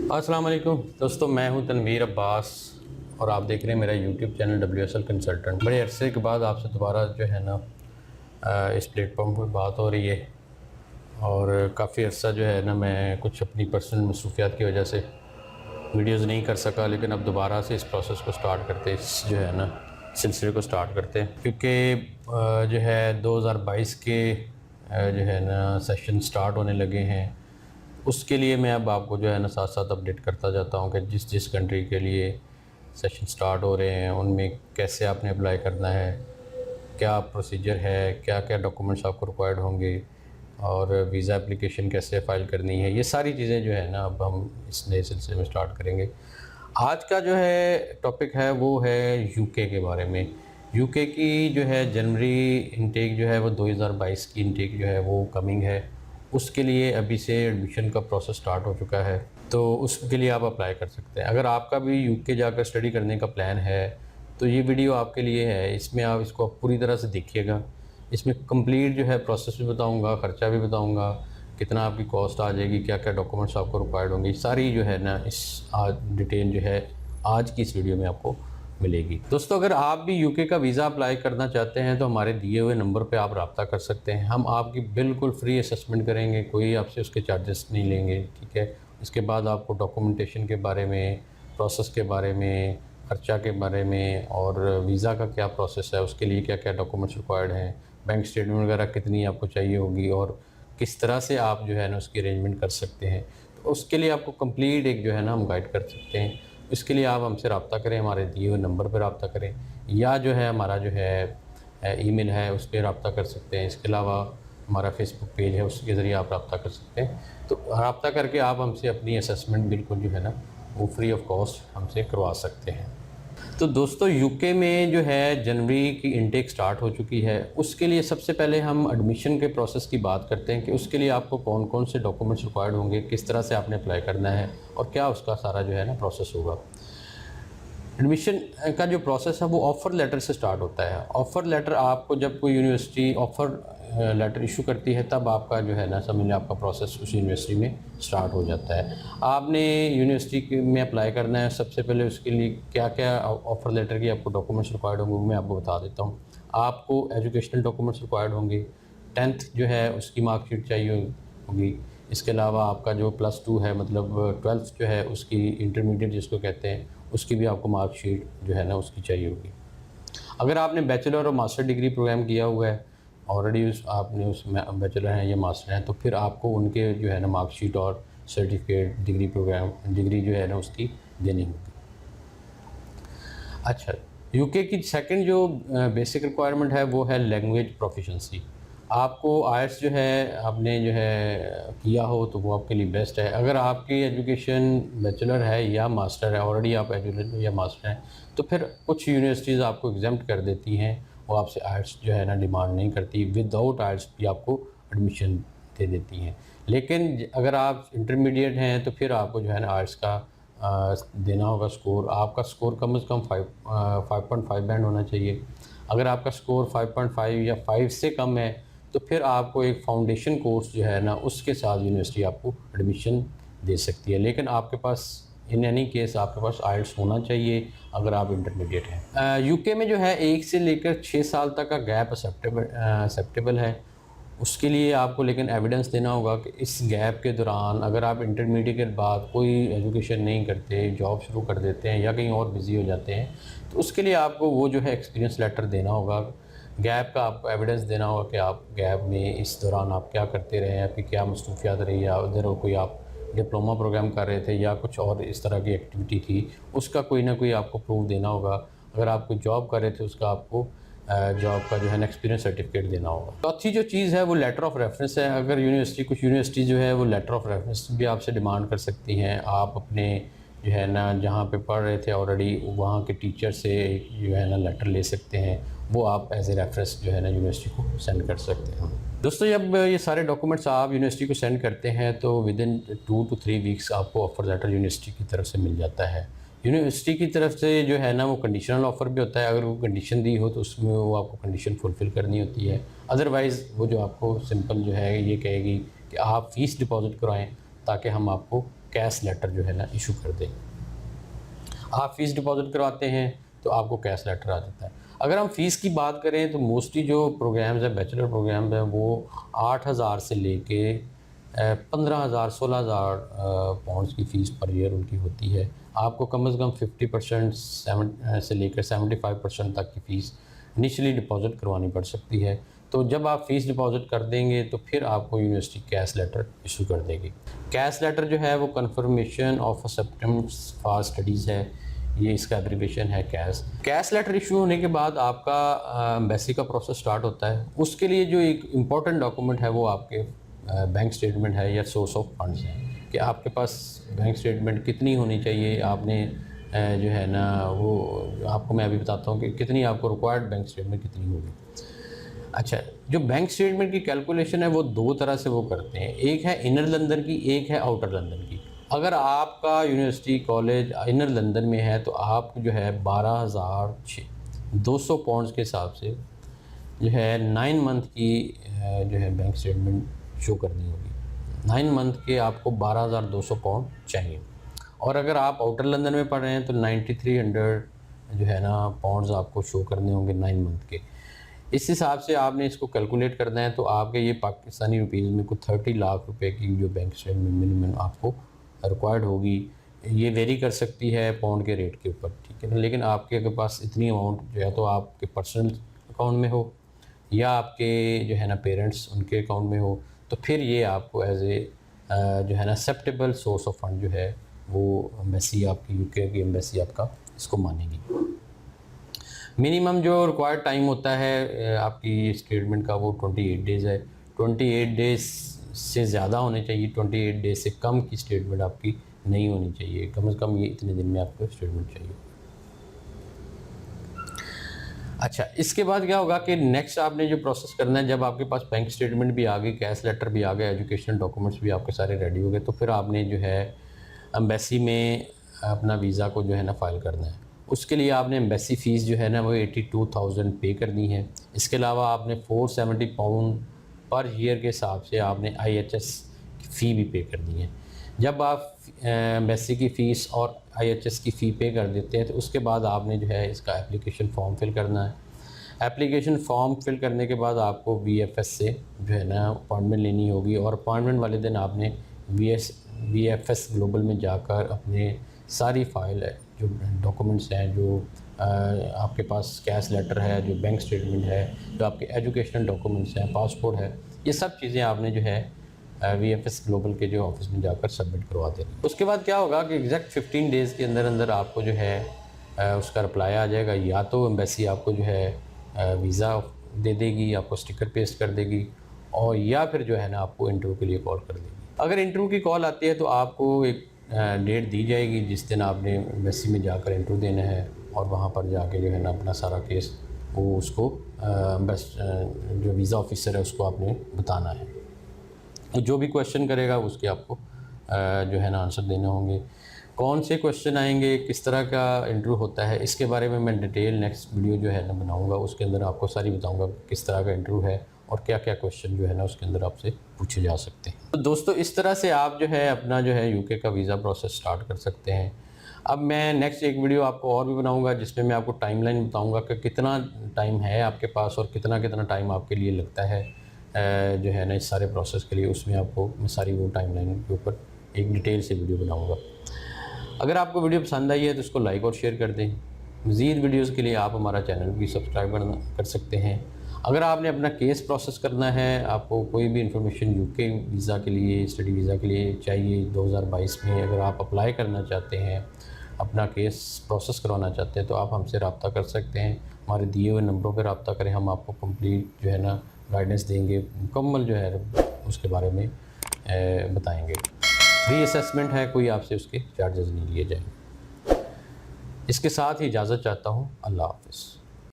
अस्सलाम वालेकुम दोस्तों, मैं हूं तनवीर अब्बास और आप देख रहे हैं मेरा यूट्यूब चैनल WSL कंसल्टेंट। बड़े अरसे के बाद आपसे दोबारा जो है ना इस प्लेटफॉर्म पर बात हो रही है और काफ़ी अर्सा जो है ना मैं कुछ अपनी पर्सनल मसरूफियात की वजह से वीडियोस नहीं कर सका, लेकिन अब दोबारा से इस प्रोसेस को स्टार्ट करते, इस जो है ना सिलसिले को स्टार्ट करते हैं, क्योंकि जो है 2022 के जो है ना सेशन स्टार्ट होने लगे हैं। उसके लिए मैं अब आपको जो है ना साथ साथ अपडेट करता जाता हूँ कि जिस जिस कंट्री के लिए सेशन स्टार्ट हो रहे हैं उनमें कैसे आपने अप्लाई करना है, क्या प्रोसीजर है, क्या क्या डॉक्यूमेंट्स आपको रिक्वायर्ड होंगे और वीज़ा एप्लीकेशन कैसे फ़ाइल करनी है। ये सारी चीज़ें जो है ना अब हम इस नए सिलसिले में स्टार्ट करेंगे। आज का जो है टॉपिक है वो है यूके के बारे में। यूके की जो है जनवरी इनटेक जो है वो 2022 की इनटेक जो है वो कमिंग है। उसके लिए अभी से एडमिशन का प्रोसेस स्टार्ट हो चुका है, तो उसके लिए आप अप्लाई कर सकते हैं। अगर आपका भी यूके जाकर स्टडी करने का प्लान है तो ये वीडियो आपके लिए है। इसमें आप इसको पूरी तरह से देखिएगा। इसमें कंप्लीट जो है प्रोसेस भी बताऊंगा, ख़र्चा भी बताऊंगा, कितना आपकी कॉस्ट आ जाएगी, क्या क्या डॉक्यूमेंट्स आपको रिक्वायर्ड होंगे, सारी जो है ना इस डिटेल जो है आज की इस वीडियो में आपको मिलेगी। दोस्तों, अगर आप भी यूके का वीज़ा अप्लाई करना चाहते हैं तो हमारे दिए हुए नंबर पे आप रब्ता कर सकते हैं। हम आपकी बिल्कुल फ्री असेसमेंट करेंगे, कोई आपसे उसके चार्जेस नहीं लेंगे, ठीक है। इसके बाद आपको डॉक्यूमेंटेशन के बारे में, प्रोसेस के बारे में, खर्चा के बारे में और वीज़ा का क्या प्रोसेस है, उसके लिए क्या क्या डॉक्यूमेंट्स रिक्वायर्ड हैं, बैंक स्टेटमेंट वगैरह कितनी आपको चाहिए होगी और किस तरह से आप जो है ना उसकी अरेंजमेंट कर सकते हैं, तो उसके लिए आपको कंप्लीट एक जो है ना हम गाइड कर सकते हैं। इसके लिए आप हमसे रब्ता करें, हमारे दिए हुए नंबर पर रब्ता करें या जो है हमारा जो है ईमेल है उस पर रब्ता कर सकते हैं। इसके अलावा हमारा फेसबुक पेज है, उसके ज़रिए आप रब्ता कर सकते हैं। तो रब्ता करके आप हमसे अपनी असेसमेंट बिल्कुल जो है ना वो फ्री ऑफ कॉस्ट हमसे करवा सकते हैं। तो दोस्तों, यूके में जो है जनवरी की इनटेक स्टार्ट हो चुकी है। उसके लिए सबसे पहले हम एडमिशन के प्रोसेस की बात करते हैं कि उसके लिए आपको कौन कौन से डॉक्यूमेंट्स रिक्वायर्ड होंगे, किस तरह से आपने अप्लाई करना है और क्या उसका सारा जो है ना प्रोसेस होगा। एडमिशन का जो प्रोसेस है वो ऑफ़र लेटर से स्टार्ट होता है। ऑफ़र लेटर आपको जब कोई यूनिवर्सिटी ऑफ़र लेटर इशू करती है तब आपका जो है ना समझ लें आपका प्रोसेस उस यूनिवर्सिटी में स्टार्ट हो जाता है। आपने यूनिवर्सिटी में अप्लाई करना है, सबसे पहले उसके लिए क्या क्या ऑफ़र लेटर की आपको डॉक्यूमेंट्स रिक्वायर्ड होंगे वो मैं आपको बता देता हूँ। आपको एजुकेशनल डॉक्यूमेंट्स रिक्वायर्ड होंगे, 10th जो है उसकी मार्कशीट चाहिए होगी। इसके अलावा आपका जो +2 है मतलब 12th जो है उसकी इंटरमीडिएट जिसको कहते हैं उसकी भी आपको मार्कशीट जो है ना उसकी चाहिए होगी। अगर आपने बैचलर और मास्टर डिग्री प्रोग्राम किया हुआ है ऑलरेडी, आपने उसमें बैचलर हैं या मास्टर हैं, तो फिर आपको उनके जो है ना मार्कशीट और सर्टिफिकेट डिग्री जो है ना उसकी देनी होगी। अच्छा, यूके की सेकंड जो बेसिक रिक्वायरमेंट है वो है लैंग्वेज प्रोफिशिएंसी। आपको आयल्स जो है आपने जो है किया हो तो वो आपके लिए बेस्ट है। अगर आपकी एजुकेशन बैचलर है या मास्टर है, ऑलरेडी आप बैचलर या मास्टर हैं, तो फिर कुछ यूनिवर्सिटीज़ आपको एग्जाम्प्ट कर देती हैं, वो आपसे आयल्स जो है ना डिमांड नहीं करती, विदाउट आयल्स भी आपको एडमिशन दे देती हैं। लेकिन अगर आप इंटरमीडिएट हैं तो फिर आपको जो है ना आयल्स का देना होगा स्कोर। आपका स्कोर कम से कम 5.5 बैंड होना चाहिए। अगर आपका स्कोर 5.5 या 5 से कम है तो फिर आपको एक फाउंडेशन कोर्स जो है ना उसके साथ यूनिवर्सिटी आपको एडमिशन दे सकती है। लेकिन आपके पास इन एनी केस आपके पास आइल्स होना चाहिए अगर आप इंटरमीडिएट हैं। यूके में जो है 1 से लेकर 6 साल तक का गैप एक्सेप्टेबल है। उसके लिए आपको लेकिन एविडेंस देना होगा कि इस गैप के दौरान अगर आप इंटरमीडिएट के बाद कोई एजुकेशन नहीं करते, जॉब शुरू कर देते हैं या कहीं और बिज़ी हो जाते हैं, तो उसके लिए आपको वो जो है एक्सपीरियंस लेटर देना होगा। गैप का आपको एविडेंस देना होगा कि आप गैप में इस दौरान आप क्या करते रहे, आपकी क्या मसरूफियात रही, या उधर कोई आप डिप्लोमा प्रोग्राम कर रहे थे या कुछ और इस तरह की एक्टिविटी थी, उसका कोई ना कोई आपको प्रूफ देना होगा। अगर आप कोई जॉब कर रहे थे उसका आपको जॉब का जो है ना एक्सपीरियंस सर्टिफिकेट देना होगा। चौथी जो चीज़ है वो लेटर ऑफ़ रेफरेंस है। अगर कुछ यूनिवर्सिटी जो है वो लेटर ऑफ़ रेफरेंस भी आपसे डिमांड कर सकती हैं। आप अपने जो है ना जहाँ पे पढ़ रहे थे ऑलरेडी वहाँ के टीचर से जो है ना लेटर ले सकते हैं, वो आप एज ए रेफरेंस जो है ना यूनिवर्सिटी को सेंड कर सकते हैं। दोस्तों, जब ये सारे डॉक्यूमेंट्स आप यूनिवर्सिटी को सेंड करते हैं तो विदिन 2 to 3 वीक्स आपको ऑफ़र लेटर यूनिवर्सिटी की तरफ से मिल जाता है। यूनिवर्सिटी की तरफ से जो है ना वो कंडीशनल ऑफ़र भी होता है। अगर वो कंडीशन दी हो तो उसमें वो आपको कंडीशन फुलफ़िल करनी होती है। अदरवाइज़ वो जो आपको सिंपल जो है ये कहेगी कि आप फ़ीस डिपॉज़िट कराएँ ताकि हम आपको कैश लेटर जो है ना इशू कर दें। आप फ़ीस डिपॉज़िट करवाते हैं तो आपको कैश लेटर आ जाता है। अगर हम फ़ीस की बात करें तो मोस्टली जो प्रोग्राम्स हैं, बैचलर प्रोग्राम्स हैं, वो 8,000 से लेके 15,000 16,000 पाउंड्स की फ़ीस पर ईयर उनकी होती है। आपको कम से कम 50% से लेकर 75% तक की फ़ीस इनिशियली डिपॉज़िट करवानी पड़ सकती है। तो जब आप फ़ीस डिपॉज़िट कर देंगे तो फिर आपको यूनिवर्सिटी कैश लेटर इशू कर देगी। कैश लेटर जो है वो confirmation of acceptance for studies है, ये इसका एब्रीविएशन है कैश। कैश लेटर इशू होने के बाद आपका एम्बेसी का प्रोसेस स्टार्ट होता है। उसके लिए जो एक इम्पॉर्टेंट डॉक्यूमेंट है वो आपके बैंक स्टेटमेंट है या सोर्स ऑफ फंड्स हैं, कि आपके पास बैंक स्टेटमेंट कितनी होनी चाहिए। आपने जो है ना वो आपको मैं अभी बताता हूँ कि कितनी आपको रिक्वायर्ड बैंक स्टेटमेंट कितनी होगी। अच्छा, जो बैंक स्टेटमेंट की कैलकुलेशन है वो दो तरह से वो करते हैं, एक है इनर लंदन की, एक है आउटर लंदन की। अगर आपका यूनिवर्सिटी कॉलेज इनर लंदन में है तो आप जो है 12,200 पाउंड्स के हिसाब से जो है 9 मंथ की जो है बैंक स्टेटमेंट शो करनी होगी। 9 मंथ के आपको 12,200 पाउंड चाहिए। और अगर आप आउटर लंदन में पढ़ रहे हैं तो 9300 जो है ना पाउंड्स आपको शो करने होंगे 9 मंथ के। इस हिसाब से आपने इसको कैलकुलेट करना है तो आपके ये पाकिस्तानी रुपीज़ में कुछ 30 लाख रुपए की जो बैंक स्टेटमेंट मिनिमम आपको रिक्वायर्ड होगी। ये वेरी कर सकती है पाउंड के रेट के ऊपर, ठीक है ना। लेकिन आपके पास इतनी अमाउंट जो है तो आपके पर्सनल अकाउंट में हो या आपके जो है ना पेरेंट्स उनके अकाउंट में हो, तो फिर ये आपको एज ए जो है ना एक्सेप्टेबल सोर्स ऑफ फंड जो है वो एम्बेसी आपकी यूके की एम्बेसी आपका इसको मानेगी। मिनिमम जो रिक्वायर्ड टाइम होता है आपकी स्टेटमेंट का वो 28 डेज़ है। 28 डेज़ से ज़्यादा होने चाहिए, 28 डेज़ से कम की स्टेटमेंट आपकी नहीं होनी चाहिए। कम से कम ये इतने दिन में आपको स्टेटमेंट चाहिए। अच्छा, इसके बाद क्या होगा कि नेक्स्ट आपने जो प्रोसेस करना है, जब आपके पास बैंक स्टेटमेंट भी आ गई, कैश लेटर भी आ गया, एजुकेशनल डॉक्यूमेंट्स भी आपके सारे रेडी हो गए, तो फिर आपने जो है एम्बेसी में अपना वीज़ा को जो है ना फ़ाइल करना है। उसके लिए आपने एम्बेसी फ़ीस जो है ना वो 82,000 पे करनी है। इसके अलावा आपने 470 पाउंड पर ईयर के हिसाब से आपने IHS की फ़ी भी पे करनी है। जब आप एम्बेसी की फ़ीस और IHS की फ़ी पे कर देते हैं तो उसके बाद आपने जो है इसका एप्लीकेशन फ़ॉर्म फिल करना है। एप्लीकेशन फ़ॉर्म फिल करने के बाद आपको VFS से जो है ना अपॉइंटमेंट लेनी होगी, और अपॉइंटमेंट वाले दिन आपने VFS ग्लोबल में जाकर अपने सारी फ़ाइल है, जो डॉक्यूमेंट्स हैं, जो आपके पास कैश लेटर है, जो बैंक स्टेटमेंट है, जो आपके एजुकेशनल डॉक्यूमेंट्स हैं, पासपोर्ट है, ये सब चीज़ें आपने जो है VFS ग्लोबल के जो ऑफिस में जाकर सबमिट करवा देनी। उसके बाद क्या होगा कि एग्जैक्ट 15 डेज़ के अंदर अंदर आपको जो है उसका रिप्लाई आ जाएगा। या तो एम्बेसी आपको जो है वीज़ा दे देगी, आपको स्टिकर पेस्ट कर देगी, और या फिर जो है ना आपको इंटरव्यू के लिए कॉल कर देगी। अगर इंटरव्यू की कॉल आती है तो आपको एक डेट दी जाएगी जिस दिन आपने एम्बेसी में जाकर इंटरव्यू देना है, और वहाँ पर जाके जो है ना अपना सारा केस वो उसको जो वीज़ा ऑफिसर है उसको आपने बताना है। जो भी क्वेश्चन करेगा उसके आपको जो है ना आंसर देने होंगे। कौन से क्वेश्चन आएंगे, किस तरह का इंटरव्यू होता है, इसके बारे में मैं डिटेल नेक्स्ट वीडियो जो है ना बनाऊँगा। उसके अंदर आपको सारी बताऊँगा किस तरह का इंटरव्यू है और क्या क्या क्वेश्चन जो है ना उसके अंदर आपसे पूछे जा सकते हैं। तो दोस्तों, इस तरह से आप जो है अपना जो है यूके का वीज़ा प्रोसेस स्टार्ट कर सकते हैं। अब मैं नेक्स्ट एक वीडियो आपको और भी बनाऊंगा जिसमें मैं आपको टाइमलाइन बताऊंगा कि कितना टाइम है आपके पास और कितना कितना टाइम आपके लिए लगता है जो है ना इस सारे प्रोसेस के लिए। उसमें आपको मैं सारी वो टाइमलाइन के ऊपर एक डिटेल से वीडियो बनाऊँगा। अगर आपको वीडियो पसंद आई है तो इसको लाइक और शेयर कर दें। मज़ीद वीडियोज़ के लिए आप हमारा चैनल भी सब्सक्राइब कर सकते हैं। अगर आपने अपना केस प्रोसेस करना है, आपको कोई भी इंफॉर्मेशन यूके वीज़ा के लिए, स्टडी वीज़ा के लिए चाहिए 2022 में, अगर आप अप्लाई करना चाहते हैं, अपना केस प्रोसेस करवाना चाहते हैं, तो आप हमसे रब्ता कर सकते हैं। हमारे दिए हुए नंबरों पर रब्ता करें, हम आपको कंप्लीट जो है ना गाइडेंस देंगे, मुकम्मल जो है उसके बारे में बताएँगे। फ्री असेसमेंट है, कोई आपसे उसके चार्जेस नहीं लिए जाएंगे। इसके साथ ही इजाज़त चाहता हूँ। अल्लाह हाफ़िज़।